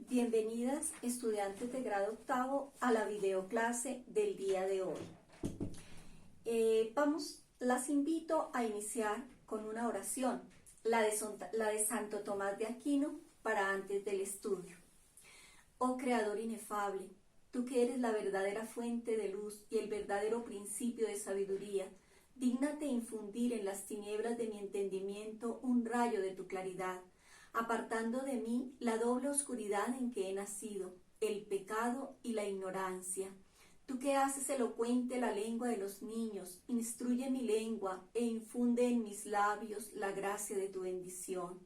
Bienvenidas estudiantes de grado octavo a la videoclase del día de hoy. Las invito a iniciar con una oración, la de Santo Tomás de Aquino para antes del estudio. Oh Creador inefable, tú que eres la verdadera fuente de luz y el verdadero principio de sabiduría, dígnate infundir en las tinieblas de mi entendimiento un rayo de tu claridad, apartando de mí la doble oscuridad en que he nacido, el pecado y la ignorancia. Tú que haces elocuente la lengua de los niños, instruye mi lengua e infunde en mis labios la gracia de tu bendición.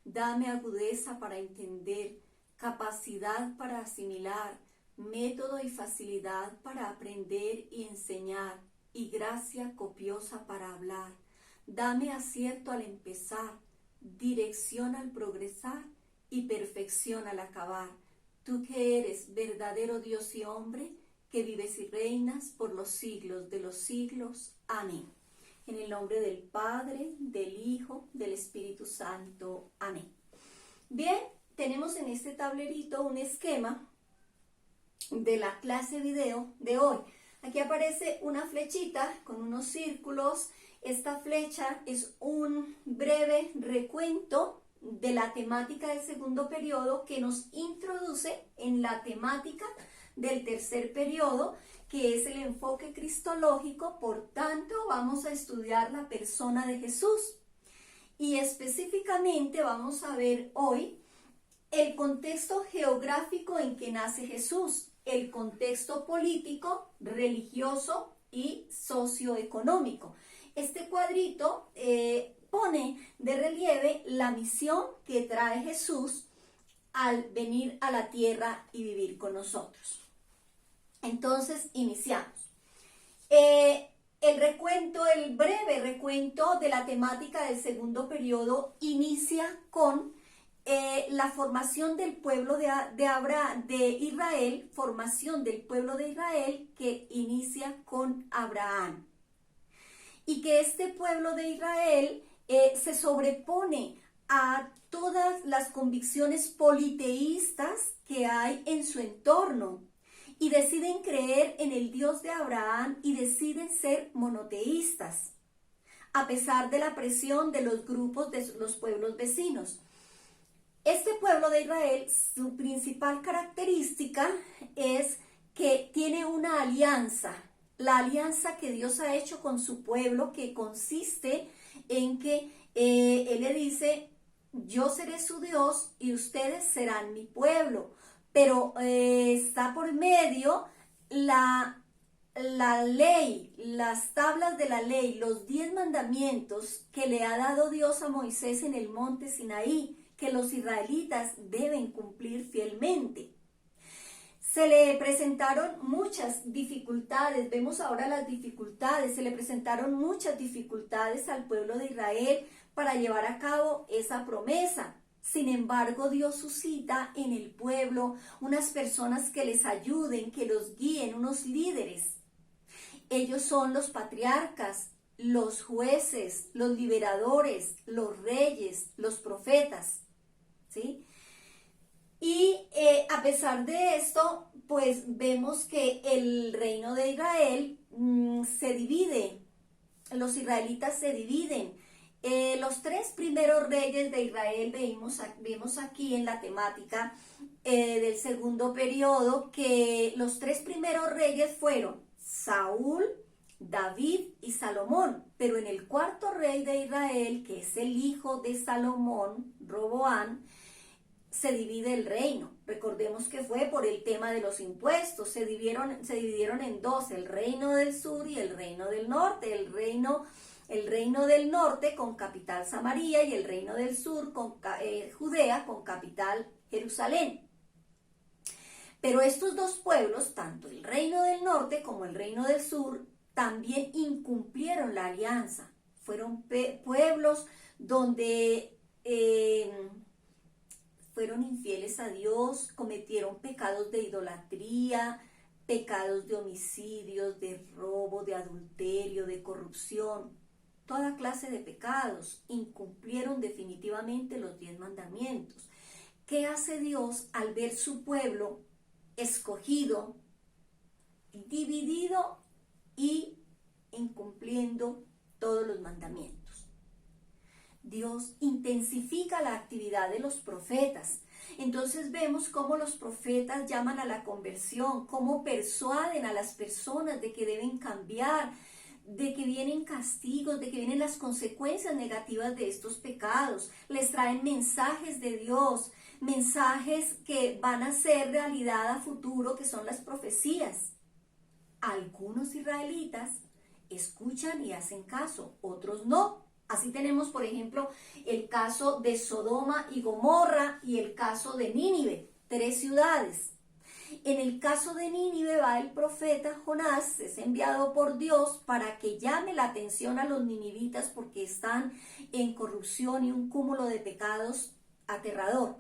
Dame agudeza para entender, capacidad para asimilar, método y facilidad para aprender y enseñar, y gracia copiosa para hablar. Dame acierto al empezar, dirección al progresar y perfección al acabar. Tú que eres verdadero Dios y hombre, que vives y reinas por los siglos de los siglos. Amén. En el nombre del Padre, del Hijo, del Espíritu Santo. Amén. Bien, tenemos en este tablerito un esquema de la clase video de hoy. Aquí aparece una flechita con unos círculos. Esta flecha es un breve recuento de la temática del segundo periodo que nos introduce en la temática del tercer periodo, que es el enfoque cristológico. Por tanto, vamos a estudiar la persona de Jesús. Y específicamente vamos a ver hoy el contexto geográfico en que nace Jesús, el contexto político, religioso y socioeconómico. Este cuadrito pone de relieve la misión que trae Jesús al venir a la tierra y vivir con nosotros. Entonces, iniciamos. El breve recuento de la temática del segundo periodo inicia con la formación del pueblo de Israel, formación del pueblo de Israel que inicia con Abraham. Y que este pueblo de Israel se sobrepone a todas las convicciones politeístas que hay en su entorno y deciden creer en el Dios de Abraham y deciden ser monoteístas, a pesar de la presión de los grupos de los pueblos vecinos. Este pueblo de Israel, su principal característica es que tiene una alianza, la alianza que Dios ha hecho con su pueblo, que consiste en que Él le dice: yo seré su Dios y ustedes serán mi pueblo, pero está por medio la ley, las tablas de la ley, los 10 mandamientos que le ha dado Dios a Moisés en el monte Sinaí, que los israelitas deben cumplir fielmente. Se le presentaron muchas dificultades, vemos ahora las dificultades, se le presentaron muchas dificultades al pueblo de Israel para llevar a cabo esa promesa. Sin embargo, Dios suscita en el pueblo unas personas que les ayuden, que los guíen, unos líderes. Ellos son los patriarcas, los jueces, los liberadores, los reyes, los profetas, ¿sí? Y a pesar de esto, pues vemos que el reino de Israel se divide, los israelitas se dividen. Los 3 primeros reyes de Israel vemos aquí en la temática del segundo periodo que los 3 primeros reyes fueron Saúl, David y Salomón, pero en el cuarto rey de Israel, que es el hijo de Salomón, Roboam, se divide el reino. Recordemos que fue por el tema de los impuestos. Se dividieron en 2, el reino del sur y el reino del norte. El reino del norte con capital Samaria y el reino del sur con Judea con capital Jerusalén. Pero estos 2 pueblos, tanto el reino del norte como el reino del sur, también incumplieron la alianza. Fueron pueblos donde fueron infieles a Dios, cometieron pecados de idolatría, pecados de homicidios, de robo, de adulterio, de corrupción, toda clase de pecados. Incumplieron definitivamente los 10 mandamientos. ¿qué hace Dios al ver su pueblo escogido, dividido y incumpliendo todos los mandamientos? Dios intensifica la actividad de los profetas. Entonces vemos cómo los profetas llaman a la conversión, cómo persuaden a las personas de que deben cambiar, de que vienen castigos, de que vienen las consecuencias negativas de estos pecados. Les traen mensajes de Dios, mensajes que van a ser realidad a futuro, que son las profecías. Algunos israelitas escuchan y hacen caso, otros no. Así tenemos, por ejemplo, el caso de Sodoma y Gomorra y el caso de Nínive, 3 ciudades. En el caso de Nínive va el profeta Jonás, es enviado por Dios para que llame la atención a los ninivitas porque están en corrupción y un cúmulo de pecados aterrador.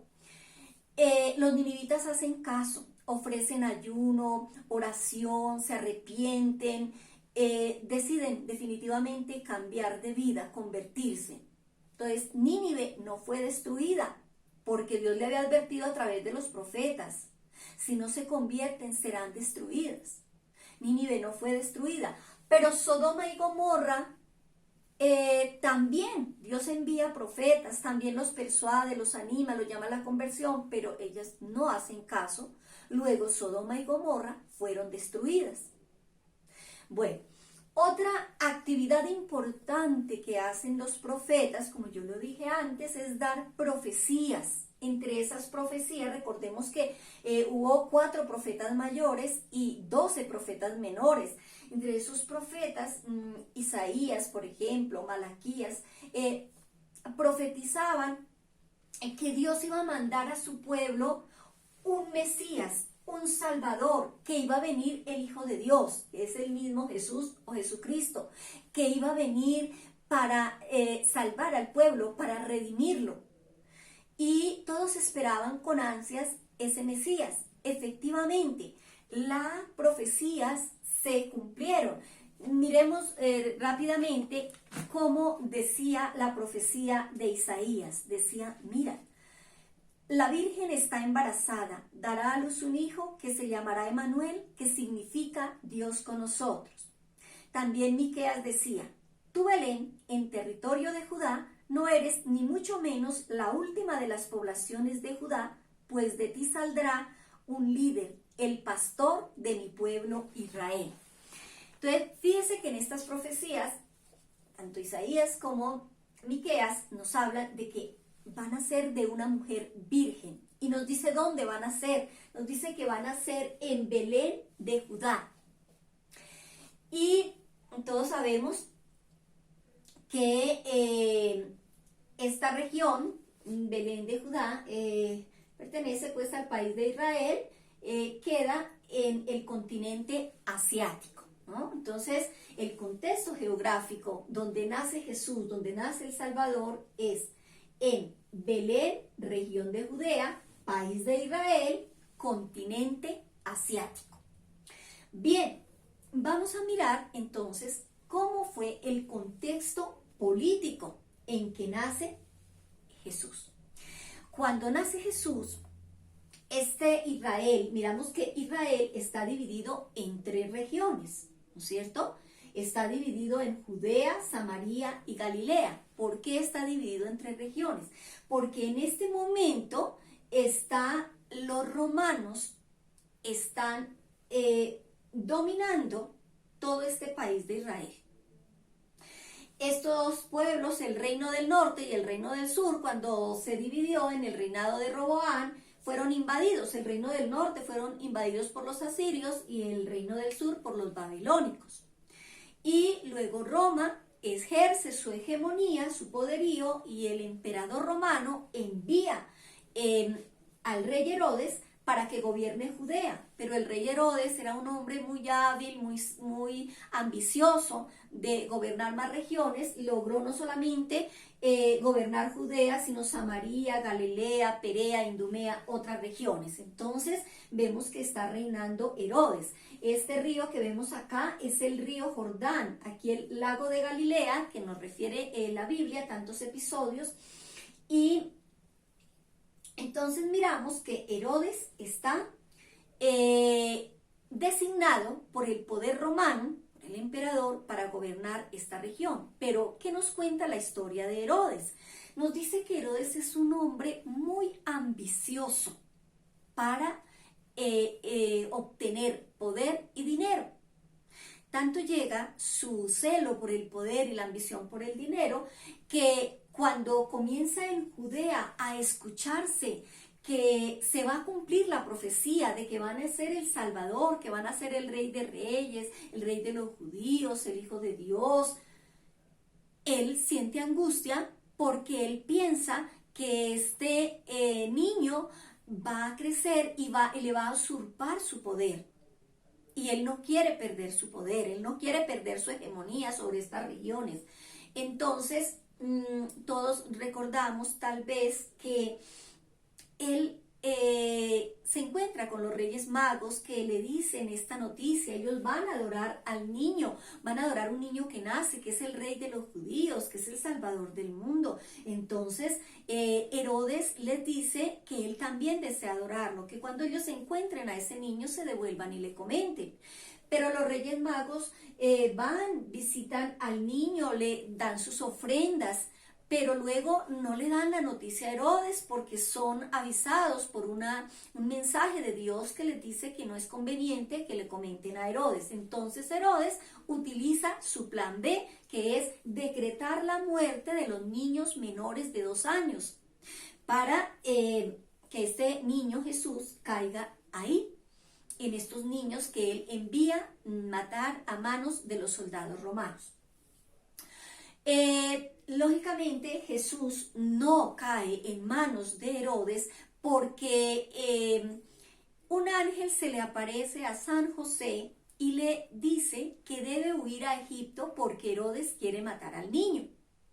Los ninivitas hacen caso, ofrecen ayuno, oración, se arrepienten, deciden definitivamente cambiar de vida, convertirse. Entonces, Nínive no fue destruida porque Dios le había advertido a través de los profetas. Si no se convierten, serán destruidas. Nínive no fue destruida, pero Sodoma y Gomorra también Dios envía profetas, también los persuade, los anima, los llama a la conversión, pero ellas no hacen caso. Luego Sodoma y Gomorra fueron destruidas. Bueno, otra actividad importante que hacen los profetas, como yo lo dije antes, es dar profecías. Entre esas profecías, recordemos que hubo 4 profetas mayores y 12 profetas menores. Entre esos profetas, Isaías, por ejemplo, Malaquías, profetizaban que Dios iba a mandar a su pueblo un Mesías, un Salvador, que iba a venir el Hijo de Dios, que es el mismo Jesús o Jesucristo, que iba a venir para salvar al pueblo, para redimirlo. Y todos esperaban con ansias ese Mesías. Efectivamente, las profecías se cumplieron. Miremos rápidamente cómo decía la profecía de Isaías. Decía, mira, la Virgen está embarazada, dará a luz un hijo que se llamará Emanuel, que significa Dios con nosotros. También Miqueas decía, tú Belén, en territorio de Judá, no eres ni mucho menos la última de las poblaciones de Judá, pues de ti saldrá un líder, el pastor de mi pueblo Israel. Entonces, fíjese que en estas profecías, tanto Isaías como Miqueas nos hablan de que van a ser de una mujer virgen. Y nos dice dónde van a ser. Nos dice que van a ser en Belén de Judá. Y todos sabemos que esta región, Belén de Judá, pertenece pues al país de Israel, queda en el continente asiático, ¿no? Entonces, el contexto geográfico donde nace Jesús, donde nace el Salvador, es en Belén, región de Judea, país de Israel, continente asiático. Bien, vamos a mirar entonces cómo fue el contexto político en que nace Jesús. Cuando nace Jesús, Israel, miramos que Israel está dividido en 3 regiones, ¿no es cierto? Está dividido en Judea, Samaria y Galilea. ¿Por qué está dividido en 3 regiones? Porque en este momento los romanos están dominando todo este país de Israel. Estos pueblos, el reino del norte y el reino del sur, cuando se dividió en el reinado de Roboam, fueron invadidos. El reino del norte fueron invadidos por los asirios y el reino del sur por los babilónicos. Y luego Roma ejerce su hegemonía, su poderío, y el emperador romano envía al rey Herodes para que gobierne Judea. Pero el rey Herodes era un hombre muy hábil, muy ambicioso de gobernar más regiones. Logró no solamente gobernar Judea, sino Samaria, Galilea, Perea, Idumea, otras regiones. Entonces vemos que está reinando Herodes. Este río que vemos acá es el río Jordán. Aquí el lago de Galilea, que nos refiere la Biblia, tantos episodios. Y Entonces miramos que Herodes está designado por el poder romano, por el emperador, para gobernar esta región. Pero, ¿qué nos cuenta la historia de Herodes? Nos dice que Herodes es un hombre muy ambicioso para obtener poder y dinero. Tanto llega su celo por el poder y la ambición por el dinero, que cuando comienza en Judea a escucharse que se va a cumplir la profecía de que van a ser el Salvador, que van a ser el Rey de Reyes, el Rey de los judíos, el Hijo de Dios, él siente angustia porque él piensa que este niño va a crecer y le va a usurpar su poder. Y él no quiere perder su poder, él no quiere perder su hegemonía sobre estas regiones. Entonces, todos recordamos tal vez que él se encuentra con los Reyes Magos que le dicen esta noticia. Ellos van a adorar al niño, van a adorar un niño que nace, que es el Rey de los judíos, que es el Salvador del mundo. Entonces Herodes les dice que él también desea adorarlo, que cuando ellos encuentren a ese niño se devuelvan y le comenten. Pero los Reyes Magos van, visitan al niño, le dan sus ofrendas, pero luego no le dan la noticia a Herodes porque son avisados por un mensaje de Dios que les dice que no es conveniente que le comenten a Herodes. Entonces Herodes utiliza su plan B, que es decretar la muerte de los niños menores de 2 años para que este niño Jesús caiga ahí, en estos niños que él envía matar a manos de los soldados romanos. Lógicamente Jesús no cae en manos de Herodes porque un ángel se le aparece a San José y le dice que debe huir a Egipto porque Herodes quiere matar al niño.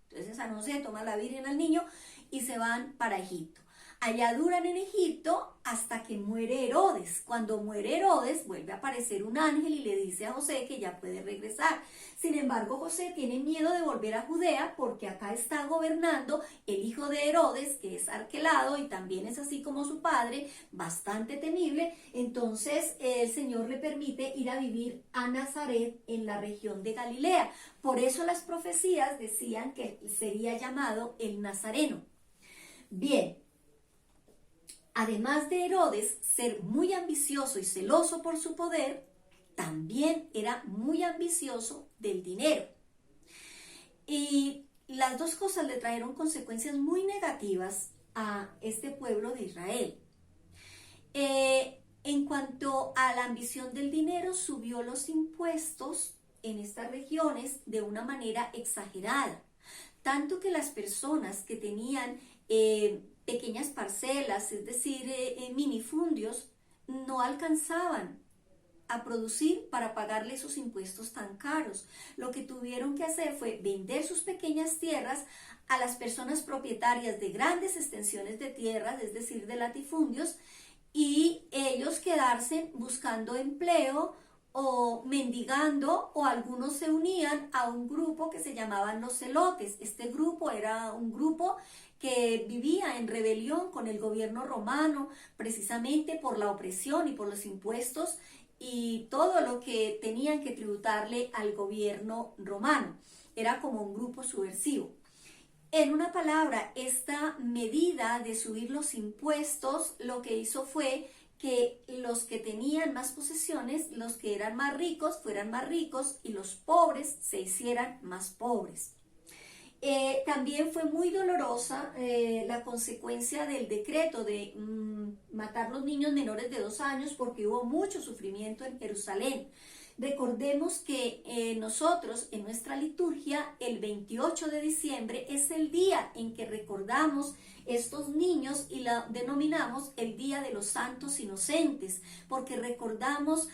Entonces San José toma a la Virgen al niño y se van para Egipto. Allá duran en Egipto hasta que muere Herodes. Cuando muere Herodes, vuelve a aparecer un ángel y le dice a José que ya puede regresar. Sin embargo, José tiene miedo de volver a Judea porque acá está gobernando el hijo de Herodes, que es Arquelao y también es así como su padre, bastante temible. Entonces el Señor le permite ir a vivir a Nazaret en la región de Galilea. Por eso las profecías decían que sería llamado el Nazareno. Bien. Además de Herodes ser muy ambicioso y celoso por su poder, también era muy ambicioso del dinero. Y las dos cosas le trajeron consecuencias muy negativas a este pueblo de Israel. En cuanto a la ambición del dinero, subió los impuestos en estas regiones de una manera exagerada, tanto que las personas que tenían pequeñas parcelas, es decir, minifundios, no alcanzaban a producir para pagarle esos impuestos tan caros. Lo que tuvieron que hacer fue vender sus pequeñas tierras a las personas propietarias de grandes extensiones de tierras, es decir, de latifundios, y ellos quedarse buscando empleo o mendigando, o algunos se unían a un grupo que se llamaban los celotes. Este grupo era un grupo que vivía en rebelión con el gobierno romano, precisamente por la opresión y por los impuestos y todo lo que tenían que tributarle al gobierno romano. Era como un grupo subversivo. En una palabra, esta medida de subir los impuestos lo que hizo fue que los que tenían más posesiones, los que eran más ricos, fueran más ricos y los pobres se hicieran más pobres. También fue muy dolorosa la consecuencia del decreto de matar los niños menores de 2 años porque hubo mucho sufrimiento en Jerusalén. Recordemos que nosotros en nuestra liturgia el 28 de diciembre es el día en que recordamos estos niños y la denominamos el Día de los Santos Inocentes, porque recordamos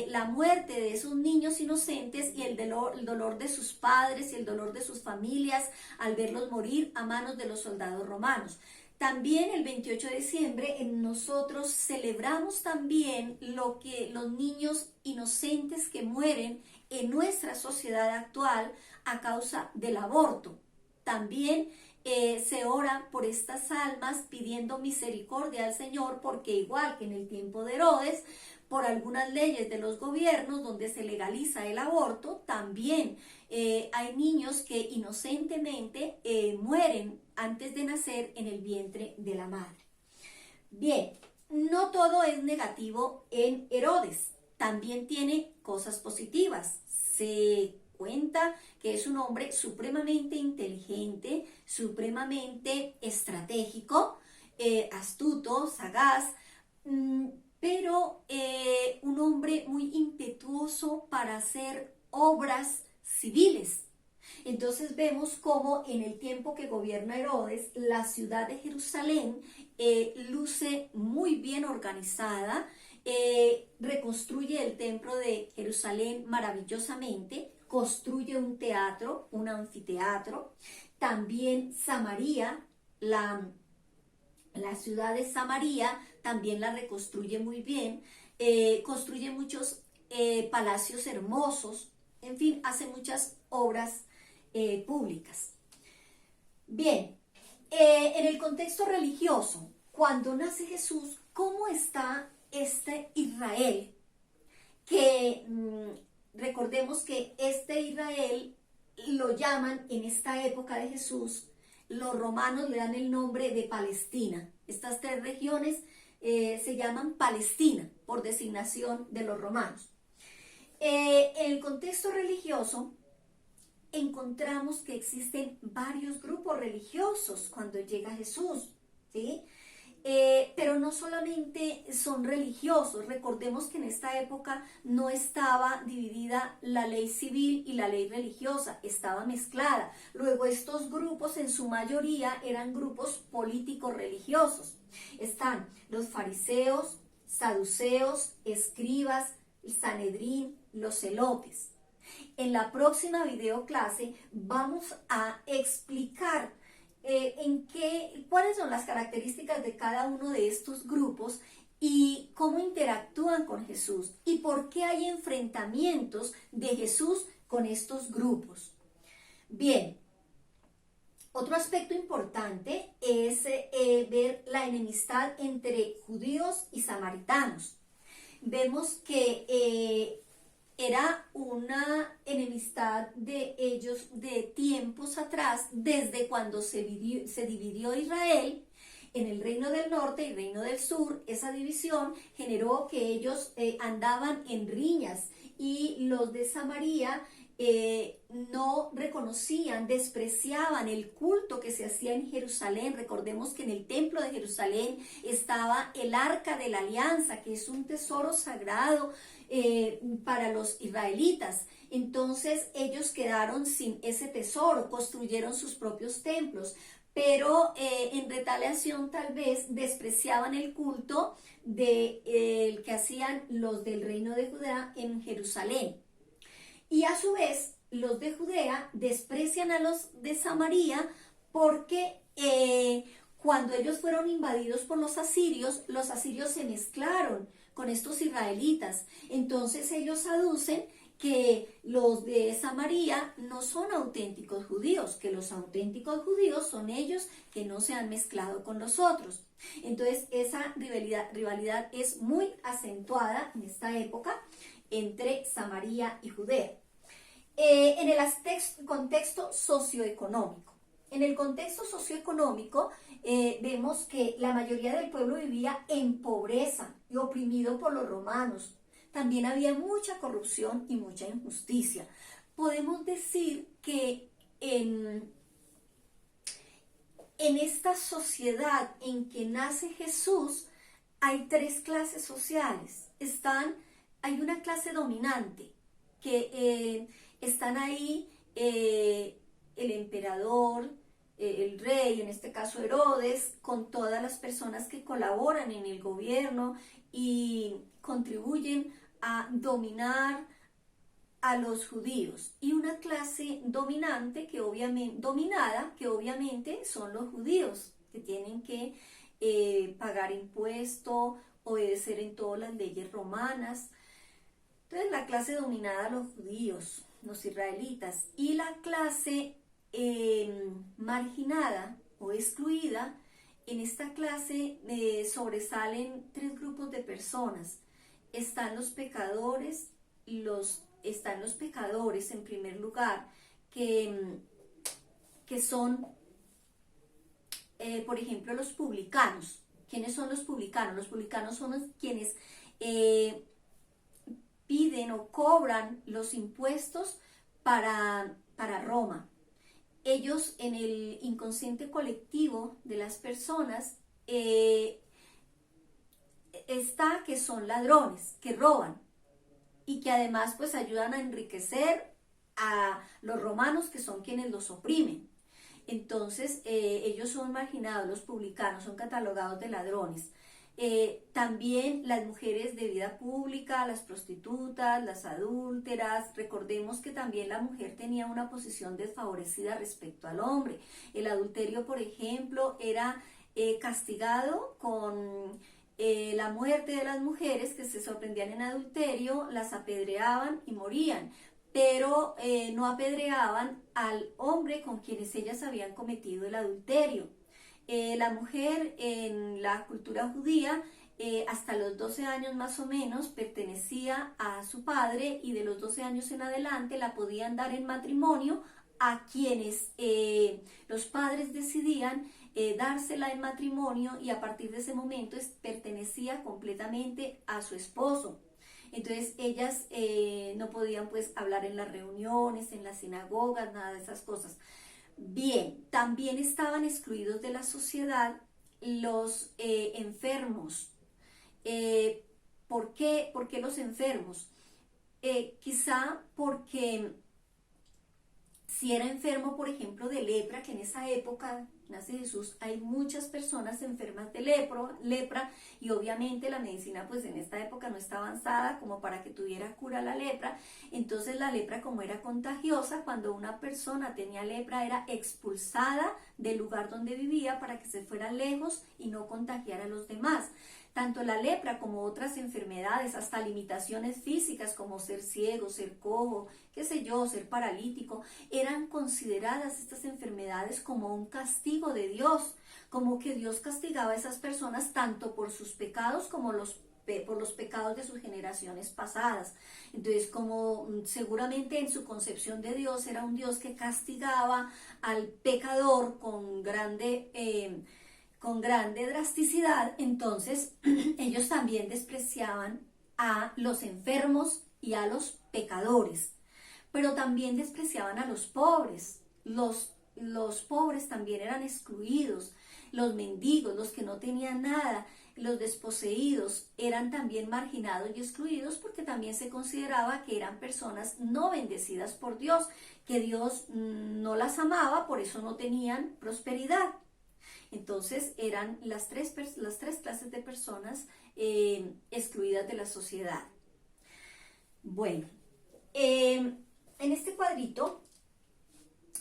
la muerte de esos niños inocentes y el dolor de sus padres y el dolor de sus familias al verlos morir a manos de los soldados romanos. También el 28 de diciembre nosotros celebramos también lo que los niños inocentes que mueren en nuestra sociedad actual a causa del aborto. También se ora por estas almas pidiendo misericordia al Señor, porque igual que en el tiempo de Herodes, por algunas leyes de los gobiernos donde se legaliza el aborto, también hay niños que inocentemente mueren antes de nacer en el vientre de la madre. Bien, no todo es negativo en Herodes, también tiene cosas positivas. Se cuenta que es un hombre supremamente inteligente, supremamente estratégico, astuto, sagaz, pero un hombre muy impetuoso para hacer obras civiles. Entonces vemos cómo en el tiempo que gobierna Herodes, la ciudad de Jerusalén luce muy bien organizada, reconstruye el templo de Jerusalén maravillosamente, construye un teatro, un anfiteatro. También Samaria, la ciudad de Samaria, también la reconstruye muy bien, construye muchos palacios hermosos, en fin, hace muchas obras públicas. Bien, en el contexto religioso, cuando nace Jesús, ¿cómo está este Israel? Que recordemos que este Israel lo llaman en esta época de Jesús, los romanos le dan el nombre de Palestina. Estas tres regiones se llaman Palestina por designación de los romanos. En el contexto religioso, encontramos que existen varios grupos religiosos cuando llega Jesús, ¿sí? Pero no solamente son religiosos, recordemos que en esta época no estaba dividida la ley civil y la ley religiosa, estaba mezclada. Luego estos grupos en su mayoría eran grupos políticos religiosos. Están los fariseos, saduceos, escribas, el Sanedrín, los celotes. En la próxima videoclase vamos a explicar cuáles son las características de cada uno de estos grupos y cómo interactúan con Jesús y por qué hay enfrentamientos de Jesús con estos grupos. Bien, otro aspecto importante es ver la enemistad entre judíos y samaritanos. Vemos que era una enemistad de ellos de tiempos atrás, desde cuando se dividió Israel en el reino del norte y reino del sur. Esa división generó que ellos andaban en riñas y los de Samaria no reconocían, despreciaban el culto que se hacía en Jerusalén. Recordemos que en el templo de Jerusalén estaba el Arca de la Alianza, que es un tesoro sagrado para los israelitas. Entonces ellos quedaron sin ese tesoro, construyeron sus propios templos, pero en retaliación tal vez despreciaban el culto que hacían los del reino de Judá en Jerusalén. Y a su vez, los de Judea desprecian a los de Samaria porque cuando ellos fueron invadidos por los asirios se mezclaron con estos israelitas. Entonces ellos aducen que los de Samaria no son auténticos judíos, que los auténticos judíos son ellos que no se han mezclado con los otros. Entonces esa rivalidad es muy acentuada en esta época entre Samaria y Judea. En el contexto socioeconómico. En el contexto socioeconómico vemos que la mayoría del pueblo vivía en pobreza y oprimido por los romanos. También había mucha corrupción y mucha injusticia. Podemos decir que en esta sociedad en que nace Jesús hay tres clases sociales. Hay una clase dominante que están ahí el emperador, el rey, en este caso Herodes, con todas las personas que colaboran en el gobierno y contribuyen a dominar a los judíos, y una clase dominada que obviamente son los judíos, que tienen que pagar impuesto, obedecer en todas las leyes romanas. Entonces la clase dominada, los judíos, los israelitas, y la clase marginada o excluida, en esta clase sobresalen tres grupos de personas. Están los pecadores, están los pecadores en primer lugar, que son, por ejemplo, los publicanos. ¿Quiénes son los publicanos? Los publicanos son quienes piden o cobran los impuestos para Roma. Ellos, en el inconsciente colectivo de las personas, está que son ladrones, que roban y que además pues ayudan a enriquecer a los romanos, que son quienes los oprimen. Entonces ellos son marginados, los publicanos son catalogados de ladrones. También las mujeres de vida pública, las prostitutas, las adúlteras. Recordemos que también la mujer tenía una posición desfavorecida respecto al hombre. El adulterio, por ejemplo, era castigado con la muerte de las mujeres que se sorprendían en adulterio, las apedreaban y morían, pero no apedreaban al hombre con quienes ellas habían cometido el adulterio. La mujer en la cultura judía hasta los 12 años más o menos pertenecía a su padre, y de los 12 años en adelante la podían dar en matrimonio a quienes los padres decidían dársela en matrimonio, y a partir de ese momento pertenecía completamente a su esposo. Entonces ellas no podían pues hablar en las reuniones, en las sinagogas, nada de esas cosas. Bien, también estaban excluidos de la sociedad los enfermos. ¿Por qué? ¿Por qué los enfermos? Quizá porque si era enfermo, por ejemplo, de lepra, que en esa época nace Jesús, hay muchas personas enfermas de lepra, y obviamente la medicina pues en esta época no está avanzada como para que tuviera cura la lepra. Entonces la lepra, como era contagiosa, cuando una persona tenía lepra era expulsada del lugar donde vivía para que se fuera lejos y no contagiara a los demás. Tanto la lepra como otras enfermedades, hasta limitaciones físicas como ser ciego, ser cojo, qué sé yo, ser paralítico, eran consideradas estas enfermedades como un castigo de Dios, como que Dios castigaba a esas personas tanto por sus pecados como por los pecados de sus generaciones pasadas. Entonces, como seguramente en su concepción de Dios era un Dios que castigaba al pecador con grande drasticidad, entonces ellos también despreciaban a los enfermos y a los pecadores, pero también despreciaban a los pobres. Los pobres también eran excluidos, los mendigos, los que no tenían nada, los desposeídos eran también marginados y excluidos, porque también se consideraba que eran personas no bendecidas por Dios, que Dios no las amaba, por eso no tenían prosperidad. Entonces eran las tres clases de personas excluidas de la sociedad. Bueno, en este cuadrito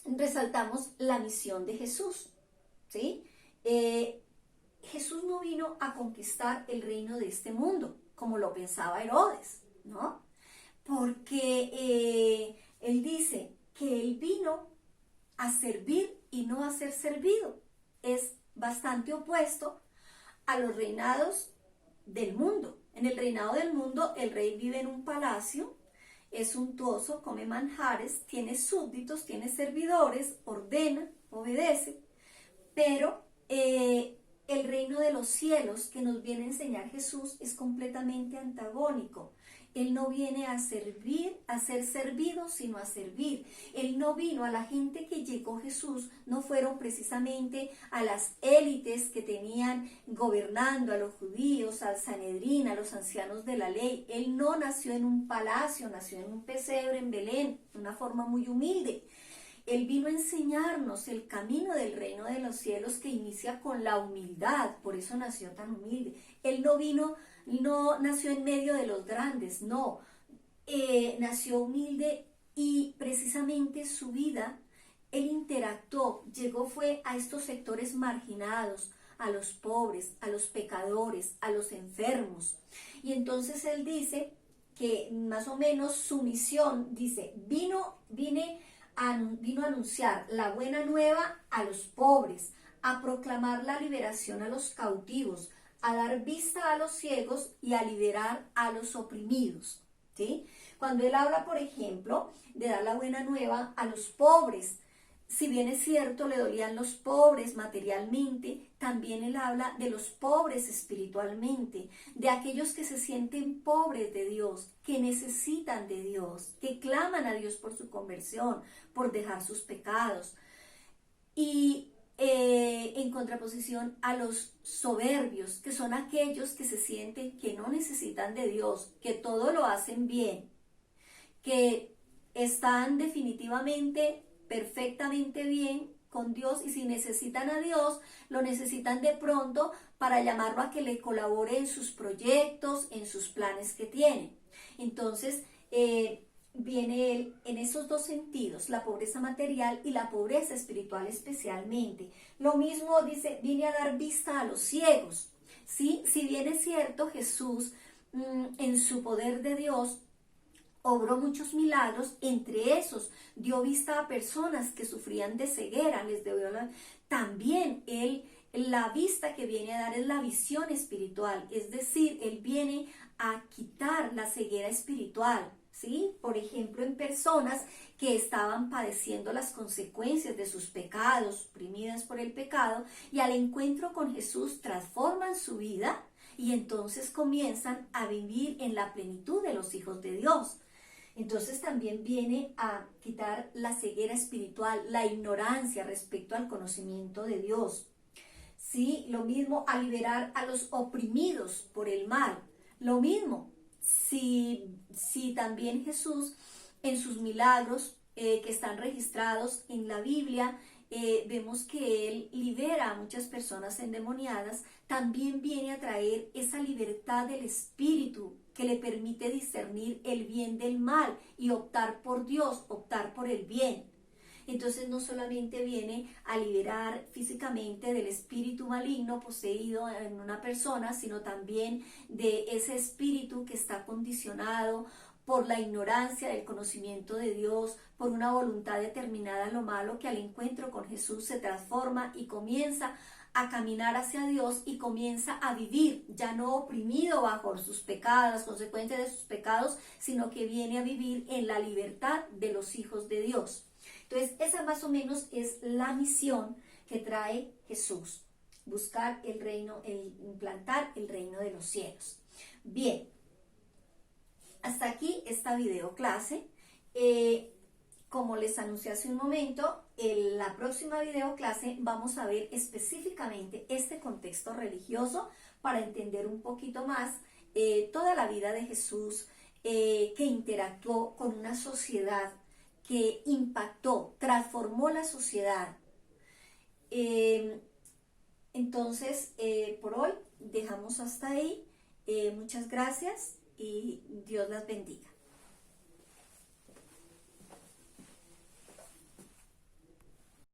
resaltamos la misión de Jesús, ¿sí? Jesús no vino a conquistar el reino de este mundo, como lo pensaba Herodes, ¿no? Porque él dice que él vino a servir y no a ser servido. Es bastante opuesto a los reinados del mundo. En el reinado del mundo, el rey vive en un palacio, es suntuoso, come manjares, tiene súbditos, tiene servidores, ordena, obedece, pero el reino de los cielos que nos viene a enseñar Jesús es completamente antagónico. Él no viene a servir, a ser servido, sino a servir. Él no vino, a la gente que llegó Jesús, no fueron precisamente a las élites que tenían gobernando, a los judíos, al Sanedrín, a los ancianos de la ley. Él no nació en un palacio, nació en un pesebre en Belén, de una forma muy humilde. Él vino a enseñarnos el camino del reino de los cielos, que inicia con la humildad, por eso nació tan humilde. Él no nació en medio de los grandes, no, nació humilde, y precisamente su vida, él interactuó, fue a estos sectores marginados, a los pobres, a los pecadores, a los enfermos. Y entonces él dice que más o menos su misión, dice, vine vino a anunciar la buena nueva a los pobres, a proclamar la liberación a los cautivos, a dar vista a los ciegos y a liberar a los oprimidos, ¿sí? Cuando él habla, por ejemplo, de dar la buena nueva a los pobres, si bien es cierto, le dolían los pobres materialmente, también él habla de los pobres espiritualmente, de aquellos que se sienten pobres de Dios, que necesitan de Dios, que claman a Dios por su conversión, por dejar sus pecados. Y en contraposición a los soberbios, que son aquellos que se sienten que no necesitan de Dios, que todo lo hacen bien, que están definitivamente perfectamente bien con Dios, y si necesitan a Dios, lo necesitan de pronto para llamarlo a que le colabore en sus proyectos, en sus planes que tienen. Entonces, viene él en esos dos sentidos, la pobreza material y la pobreza espiritual especialmente. Lo mismo dice, viene a dar vista a los ciegos, ¿sí? Si bien es cierto, Jesús, en su poder de Dios, obró muchos milagros, entre esos dio vista a personas que sufrían de ceguera, también él, la vista que viene a dar es la visión espiritual, es decir, él viene a quitar la ceguera espiritual, ¿sí? Por ejemplo, en personas que estaban padeciendo las consecuencias de sus pecados, oprimidas por el pecado, y al encuentro con Jesús transforman su vida y entonces comienzan a vivir en la plenitud de los hijos de Dios. Entonces también viene a quitar la ceguera espiritual, la ignorancia respecto al conocimiento de Dios. Sí, lo mismo a liberar a los oprimidos por el mal. Lo mismo, si también Jesús en sus milagros que están registrados en la Biblia, vemos que Él libera a muchas personas endemoniadas, también viene a traer esa libertad del espíritu que le permite discernir el bien del mal y optar por Dios, optar por el bien. Entonces no solamente viene a liberar físicamente del espíritu maligno poseído en una persona, sino también de ese espíritu que está condicionado por la ignorancia del conocimiento de Dios, por una voluntad determinada a lo malo, que al encuentro con Jesús se transforma y comienza a caminar hacia Dios y comienza a vivir, ya no oprimido bajo sus pecados, las consecuencias de sus pecados, sino que viene a vivir en la libertad de los hijos de Dios. Entonces, esa más o menos es la misión que trae Jesús, buscar el reino, implantar el reino de los cielos. Bien, hasta aquí esta video clase. Como les anuncié hace un momento, en la próxima video clase vamos a ver específicamente este contexto religioso para entender un poquito más toda la vida de Jesús, que interactuó con una sociedad, que impactó, transformó la sociedad. Entonces, por hoy dejamos hasta ahí. Muchas gracias y Dios las bendiga.